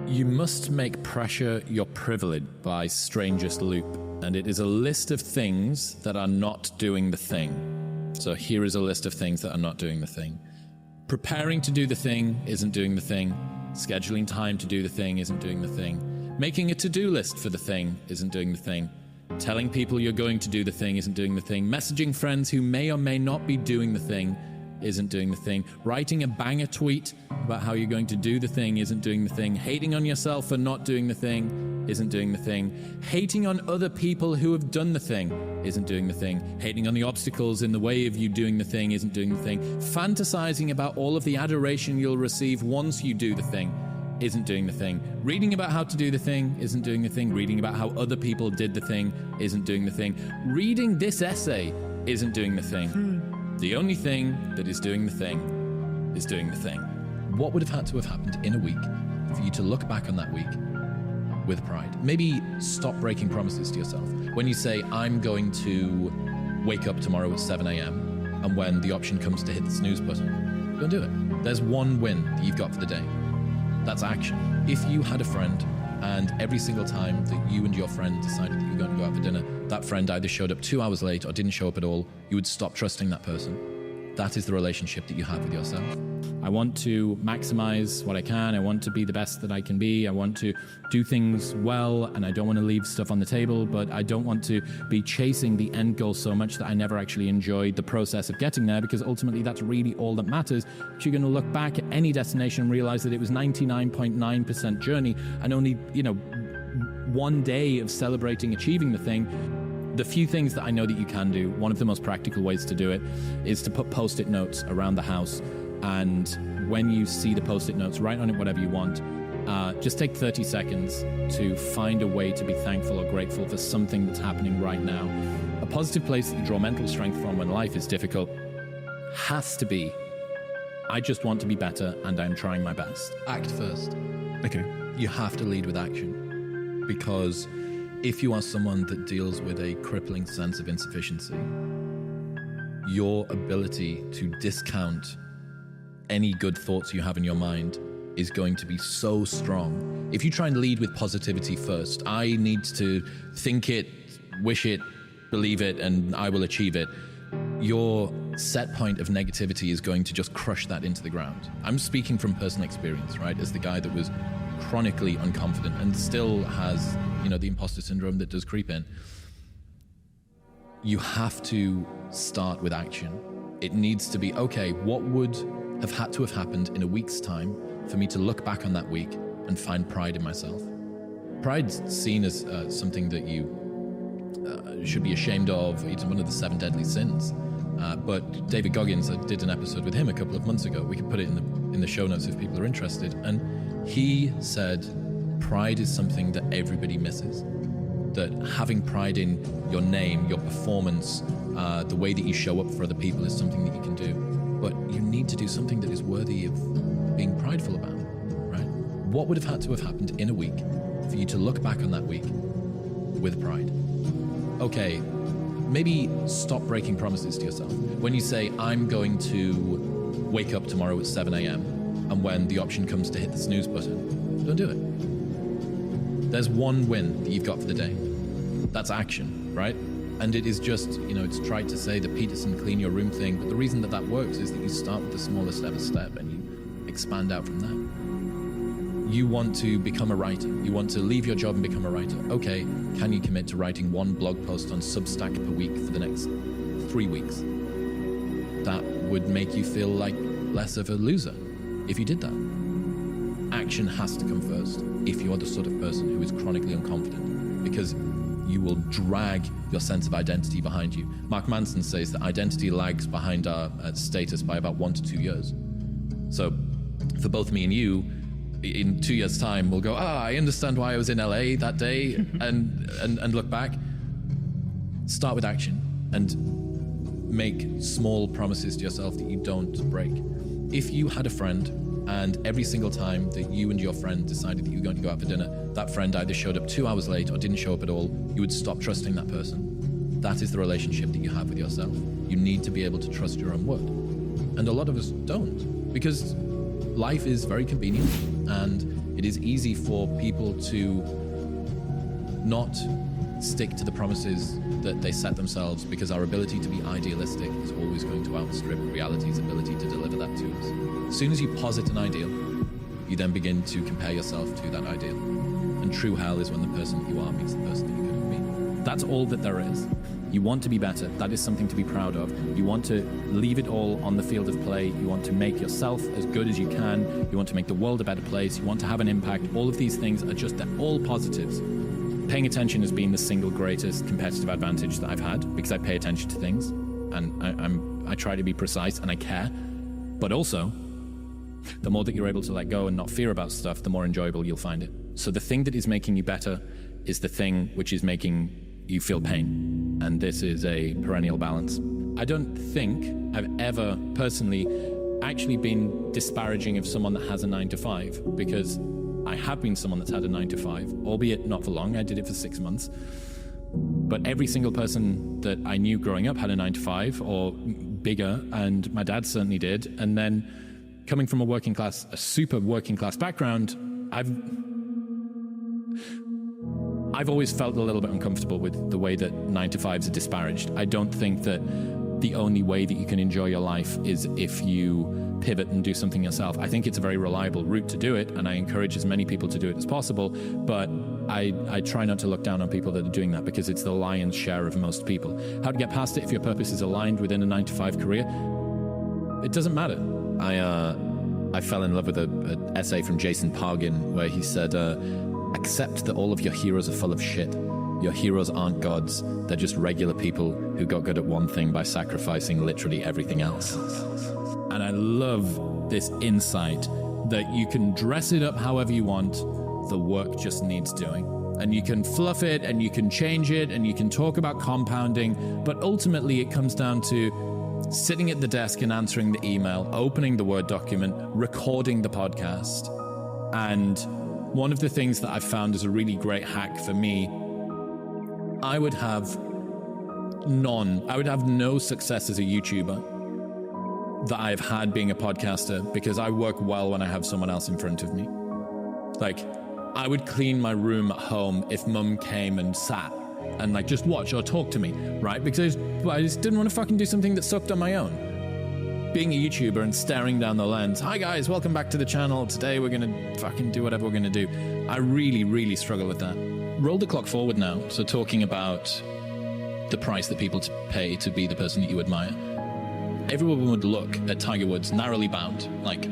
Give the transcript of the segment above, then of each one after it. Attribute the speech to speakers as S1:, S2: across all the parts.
S1: You must make pressure your privilege by Strangest Loop, and it is a list of things that are not doing the thing. So here is a list of things that are not doing the thing. Preparing to do the thing isn't doing the thing. Scheduling time to do the thing isn't doing the thing. Making a to-do list for the thing isn't doing the thing. Telling people you're going to do the thing isn't doing the thing. Messaging friends who may or may not be doing the thing isn't doing the thing. Writing a banger tweet about how you're going to do the thing isn't doing the thing. Hating on yourself for not doing the thing isn't doing the thing. Hating on other people who have done the thing isn't doing the thing. Hating on the obstacles in the way of you doing the thing isn't doing the thing. Fantasizing about all of the adoration you'll receive once you do the thing isn't doing the thing. Reading about how to do the thing isn't doing the thing. Reading about how other people did the thing isn't doing the thing. Reading this essay isn't doing the thing. The only thing that is doing the thing is doing the thing. What would have had to have happened in a week for you to look back on that week with pride? Maybe stop breaking promises to yourself. When you say, I'm going to wake up tomorrow at 7 a.m. and when the option comes to hit the snooze button, don't do it. There's one win that you've got for the day. That's action. If you had a friend and every single time that you and your friend decided that you were going to go out for dinner, that friend either showed up 2 hours late or didn't show up at all, you would stop trusting that person. That is the relationship that you have with yourself. I want to maximize what I can. I want to be the best that I can be. I want to do things well, and I don't want to leave stuff on the table, but I don't want to be chasing the end goal so much that I never actually enjoyed the process of getting there, because ultimately that's really all that matters. If you're going to look back at any destination and realize that it was 99.9% journey and only, 1 day of celebrating achieving the thing. The few things that I know that you can do, one of the most practical ways to do it is to put post-it notes around the house. And when you see the post-it notes, write on it whatever you want. Just take 30 seconds to find a way to be thankful or grateful for something that's happening right now. A positive place that you draw mental strength from when life is difficult has to be, I just want to be better and I'm trying my best. Act first.
S2: Okay.
S1: You have to lead with action, because if you are someone that deals with a crippling sense of insufficiency, your ability to discount any good thoughts you have in your mind is going to be so strong. If you try and lead with positivity first, I need to think it, wish it, believe it, and I will achieve it, your set point of negativity is going to just crush that into the ground. I'm speaking from personal experience, right? As the guy that was chronically unconfident and still has, the imposter syndrome that does creep in. You have to start with action. It needs to be, okay, what would have had to have happened in a week's time for me to look back on that week and find pride in myself? Pride's seen as something that you should be ashamed of. It's one of the 7 deadly sins. But David Goggins, I did an episode with him a couple of months ago. We can put it in the show notes if people are interested. And he said pride is something that everybody misses. That having pride in your name, your performance, the way that you show up for other people is something that you can do. But you need to do something that is worthy of being prideful about, right? What would have had to have happened in a week for you to look back on that week with pride? Okay, maybe stop breaking promises to yourself. When you say, I'm going to wake up tomorrow at 7 a.m. and when the option comes to hit the snooze button, don't do it. There's one win that you've got for the day. That's action, right? And it is just, it's tried to say the Peterson clean your room thing, but the reason that works is that you start with the smallest ever step and you expand out from that. You want to become a writer. You want to leave your job and become a writer. Okay, can you commit to writing 1 blog post on Substack per week for the next 3 weeks? That would make you feel like less of a loser if you did that. Action has to come first if you're the sort of person who is chronically unconfident, because you will drag your sense of identity behind you. Mark Manson says that identity lags behind our status by about 1 to 2 years. So for both me and you, in 2 years' time, we'll go, I understand why I was in LA that day, and look back. Start with action and make small promises to yourself that you don't break. If you had a friend and every single time that you and your friend decided that you were going to go out for dinner, that friend either showed up 2 hours late or didn't show up at all, you would stop trusting that person. That is the relationship that you have with yourself. You need to be able to trust your own word. And a lot of us don't, because life is very convenient, and It is easy for people to not stick to the promises that they set themselves because our ability to be idealistic is always going to outstrip reality's ability to deliver that to us. As soon as you posit an ideal, you then begin to compare yourself to that ideal. And true hell is when the person that you are meets the person that you could have been. That's all that there is. You want to be better. That is something to be proud of. You want to leave it all on the field of play. You want to make yourself as good as you can. You want to make the world a better place. You want to have an impact. All of these things are just all positives. Paying attention has been the single greatest competitive advantage that I've had because I pay attention to things and I try to be precise and I care. But also, the more that you're able to let go and not fear about stuff, the more enjoyable you'll find it. So the thing that is making you better is the thing which is making you feel pain. And this is a perennial balance. I don't think I've ever personally actually been disparaging of someone that has a 9-to-5 because I have been someone that's had a 9-to-5, albeit not for long. I did it for 6 months. But every single person that I knew growing up had a 9-to-5 or bigger, and my dad certainly did. And then coming from a super working class background, I've always felt a little bit uncomfortable with the way that 9-to-5s are disparaged. I don't think that the only way that you can enjoy your life is if you pivot and do something yourself. I think it's a very reliable route to do it, and I encourage as many people to do it as possible, but I try not to look down on people that are doing that because it's the lion's share of most people. How to get past it if your purpose is aligned within a 9-to-5 career? It doesn't matter. I fell in love with an essay from Jason Pargin where he said, accept that all of your heroes are full of shit. Your heroes aren't gods. They're just regular people who got good at one thing by sacrificing literally everything else. And I love this insight that you can dress it up however you want. The work just needs doing. And you can fluff it and you can change it and you can talk about compounding. But ultimately it comes down to sitting at the desk and answering the email, opening the Word document, recording the podcast. And one of the things that I've found is a really great hack for me, I would have no success as a YouTuber that I've had being a podcaster because I work well when I have someone else in front of me. Like, I would clean my room at home if mum came and sat and like just watch or talk to me, right? Because I just didn't want to fucking do something that sucked on my own. Being a YouTuber and staring down the lens, hi guys, welcome back to the channel. Today we're gonna fucking do whatever we're gonna do. I really, really struggle with that. Roll the clock forward now. So talking about the price that people pay to be the person that you admire. Everyone would look at Tiger Woods narrowly bound, like,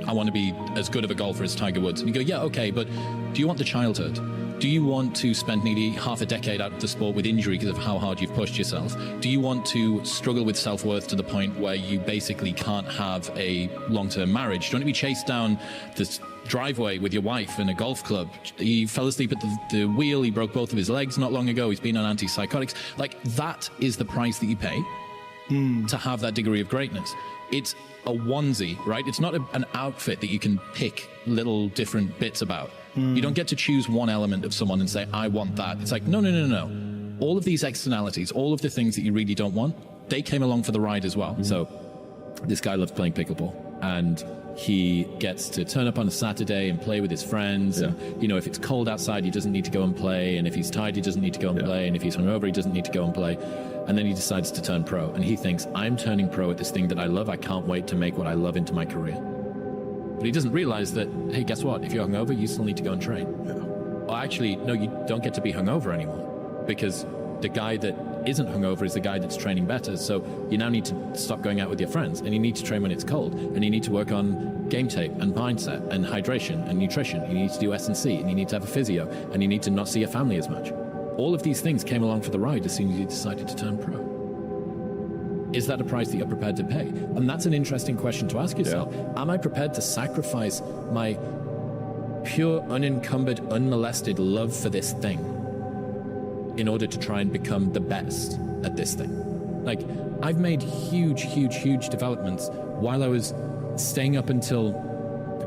S1: I want to be as good of a golfer as Tiger Woods. And you go, yeah, okay, but do you want the childhood? Do you want to spend nearly half a decade out of the sport with injury because of how hard you've pushed yourself? Do you want to struggle with self-worth to the point where you basically can't have a long-term marriage? Do you want to be chased down this driveway with your wife in a golf club? He fell asleep at the wheel. He broke both of his legs not long ago. He's been on antipsychotics. Like, that is the price that you pay to have that degree of greatness. It's a onesie, right? It's not an outfit that you can pick little different bits about. You don't get to choose one element of someone and say, I want that. It's like, no. All of these externalities, all of the things that you really don't want, they came along for the ride as well. So this guy loves playing pickleball, and he gets to turn up on a Saturday and play with his friends. Yeah. And, you know, if it's cold outside, he doesn't need to go and play. And if he's tired, he doesn't need to go and play. And if he's hungover, he doesn't need to go and play. And then he decides to turn pro. And he thinks, I'm turning pro at this thing that I love. I can't wait to make what I love into my career. But he doesn't realize that, hey, guess what? If you're hungover, you still need to go and train. Yeah. Well, actually, no, you don't get to be hungover anymore, because the guy that isn't hungover is the guy that's training better. So you now need to stop going out with your friends, and you need to train when it's cold, and you need to work on game tape and mindset and hydration and nutrition. You need to do S&C, and you need to have a physio, and you need to not see your family as much. All of these things came along for the ride as soon as you decided to turn pro. Is that a price that you're prepared to pay? And that's an interesting question to ask yourself. Yeah. Am I prepared to sacrifice my pure, unencumbered, unmolested love for this thing in order to try and become the best at this thing? Like, I've made huge developments while I was staying up until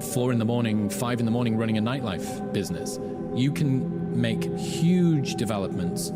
S1: 4 in the morning, 5 in the morning running a nightlife business. You can make huge developments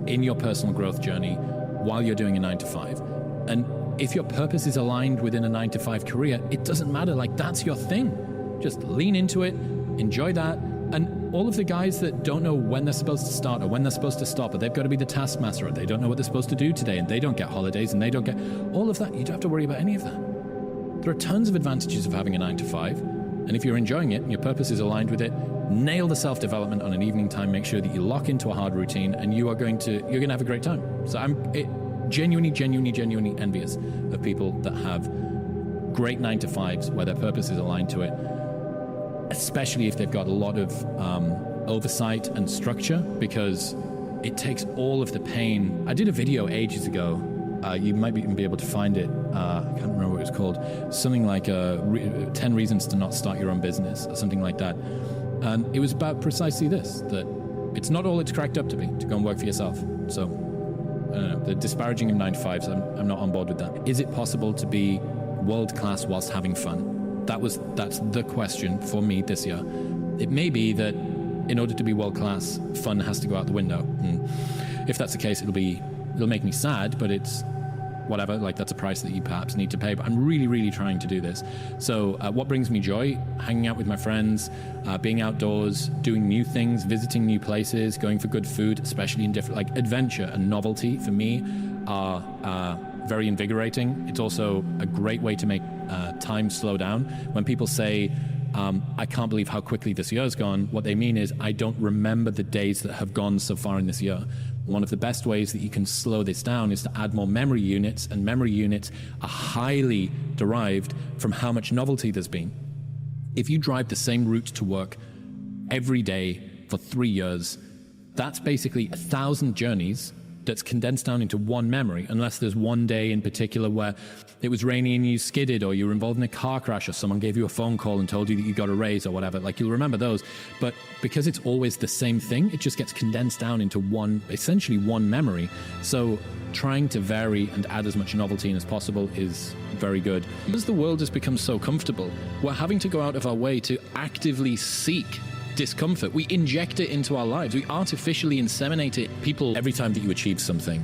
S1: in your personal growth journey while you're doing a 9-to-5. And if your purpose is aligned within a 9-to-5 career, it doesn't matter. Like, that's your thing. Just lean into it, enjoy that. And all of the guys that don't know when they're supposed to start or when they're supposed to stop, or they've got to be the taskmaster, or they don't know what they're supposed to do today, and they don't get holidays, and they don't get all of that, you don't have to worry about any of that. There are tons of advantages of having a 9 to 5. And if you're enjoying it and your purpose is aligned with it, nail the self-development on an evening time, make sure that you lock into a hard routine, and you're going to have a great time. So I'm genuinely envious of people that have great 9 to 5s where their purpose is aligned to it, especially if they've got a lot of oversight and structure, because it takes all of the pain. I did a video ages ago. You might even be able to find it. I can't remember what it was called. Something like 10 Reasons to Not Start Your Own Business, or something like that. And it was about precisely this, that it's not all it's cracked up to be, to go and work for yourself. So, I don't know, the disparaging of 9 to 5s, I'm not on board with that. Is it possible to be world-class whilst having fun? That's the question for me this year. It may be that in order to be world-class, fun has to go out the window. And if that's the case, it'll make me sad, but it's whatever, like that's a price that you perhaps need to pay. But I'm really trying to do this. So what brings me joy? Hanging out with my friends, being outdoors, doing new things, visiting new places, going for good food, especially in different, like adventure and novelty for me are very invigorating. It's also a great way to make time slow down. When people say, I can't believe how quickly this year's gone, what they mean is I don't remember the days that have gone so far in this year. One of the best ways that you can slow this down is to add more memory units, and memory units are highly derived from how much novelty there's been. If you drive the same route to work every day for 3 years, that's basically 1,000 journeys that's condensed down into one memory, unless there's one day in particular where it was rainy and you skidded, or you were involved in a car crash, or someone gave you a phone call and told you that you got a raise or whatever. Like, you'll remember those. But because it's always the same thing, it just gets condensed down into essentially one memory. So trying to vary and add as much novelty in as possible is very good. As the world has become so comfortable, we're having to go out of our way to actively seek discomfort. We inject it into our lives. We artificially inseminate it. People, every time that you achieve something,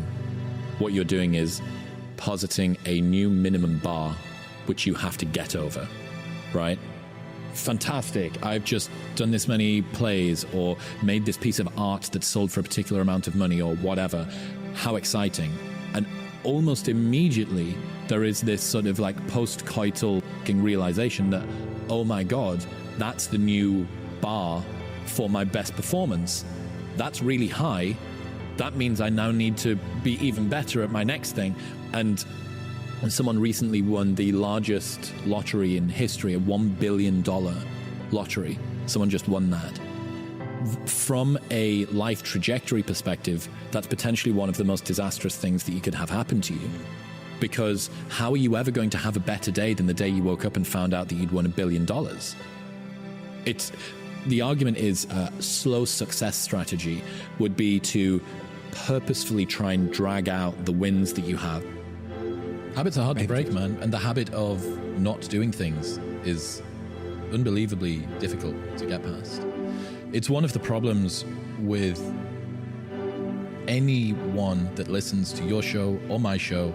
S1: what you're doing is positing a new minimum bar which you have to get over, right? Fantastic. I've just done this many plays, or made this piece of art that's sold for a particular amount of money, or whatever. How exciting. And almost immediately there is this sort of like post-coital realization that, oh my God, that's the new bar for my best performance. That's really high. That means I now need to be even better at my next thing. And someone recently won the largest lottery in history, a $1 billion lottery. Someone just won that. From a life trajectory perspective, that's potentially one of the most disastrous things that you could have happen to you. Because how are you ever going to have a better day than the day you woke up and found out that you'd won $1 billion? The argument is a slow success strategy would be to purposefully try and drag out the wins that you have. Habits are hard to break, man, and the habit of not doing things is unbelievably difficult to get past. It's one of the problems with anyone that listens to your show or my show.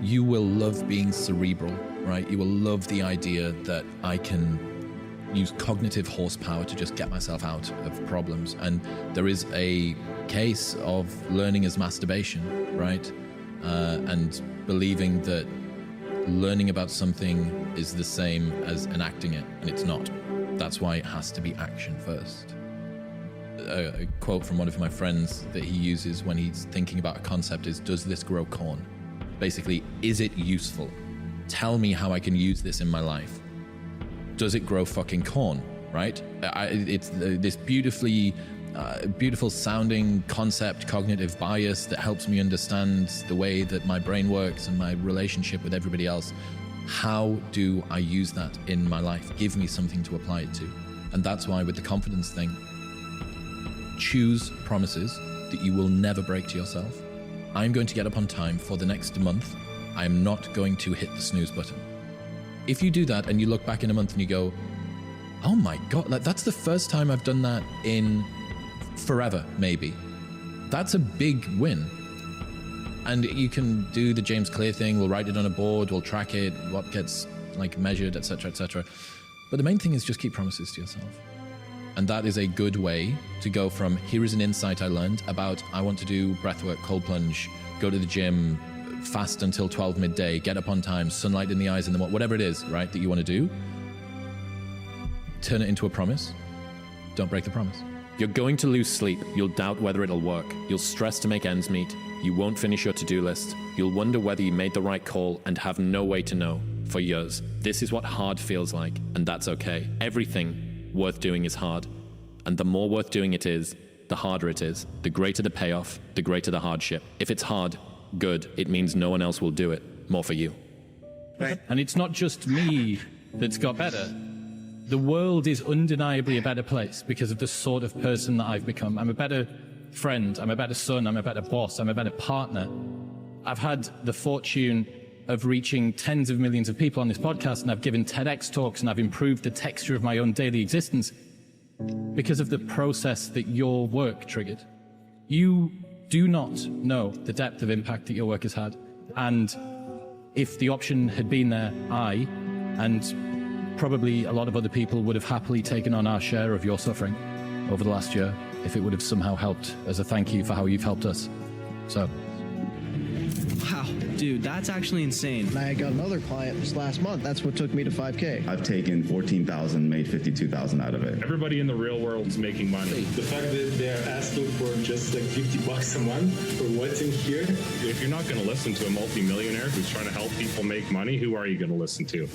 S1: You will love being cerebral, right? You will love the idea that I can use cognitive horsepower to just get myself out of problems. And there is a case of learning as masturbation, right? And believing that learning about something is the same as enacting it, and it's not. That's why it has to be action first. A quote from one of my friends that he uses when he's thinking about a concept is, does this grow corn? Basically, is it useful? Tell me how I can use this in my life. Does it grow fucking corn, right? It's this beautiful sounding concept, cognitive bias that helps me understand the way that my brain works and my relationship with everybody else. How do I use that in my life? Give me something to apply it to. And that's why with the confidence thing, choose promises that you will never break to yourself. I'm going to get up on time for the next month. I'm not going to hit the snooze button. If you do that and you look back in a month and you go, oh my God, that's the first time I've done that in forever, maybe. That's a big win. And you can do the James Clear thing. We'll write it on a board, we'll track it, what gets like measured, etc., etc. But the main thing is just keep promises to yourself. And that is a good way to go from, here is an insight I learned about, I want to do breathwork, cold plunge, go to the gym, fast until 12 midday, get up on time, sunlight in the eyes in the morning, whatever it is, right, that you want to do. Turn it into a promise. Don't break the promise. You're going to lose sleep. You'll doubt whether it'll work. You'll stress to make ends meet. You won't finish your to-do list. You'll wonder whether you made the right call and have no way to know for years. This is what hard feels like, and that's okay. Everything worth doing is hard. And the more worth doing it is, the harder it is. The greater the payoff, the greater the hardship. If it's hard, good. It means no one else will do it. More for you.
S2: Right.
S3: And it's not just me that's got better. The world is undeniably a better place because of the sort of person that I've become. I'm a better friend, I'm a better son, I'm a better boss, I'm a better partner. I've had the fortune of reaching tens of millions of people on this podcast, and I've given TEDx talks, and I've improved the texture of my own daily existence because of the process that your work triggered. You do not know the depth of impact that your work has had. And if the option had been there, I, and probably a lot of other people, would have happily taken on our share of your suffering over the last year if it would have somehow helped as a thank you for how you've helped us. So.
S2: Wow, dude, that's actually insane.
S4: And I got another client just last month. That's what took me to 5K.
S5: I've taken 14,000, made 52,000 out of it.
S6: Everybody in the real world is making money.
S7: The fact that they're asking for just like $50 a month for what's in here.
S6: If you're not going to listen to a multimillionaire who's trying to help people make money, who are you going to listen to?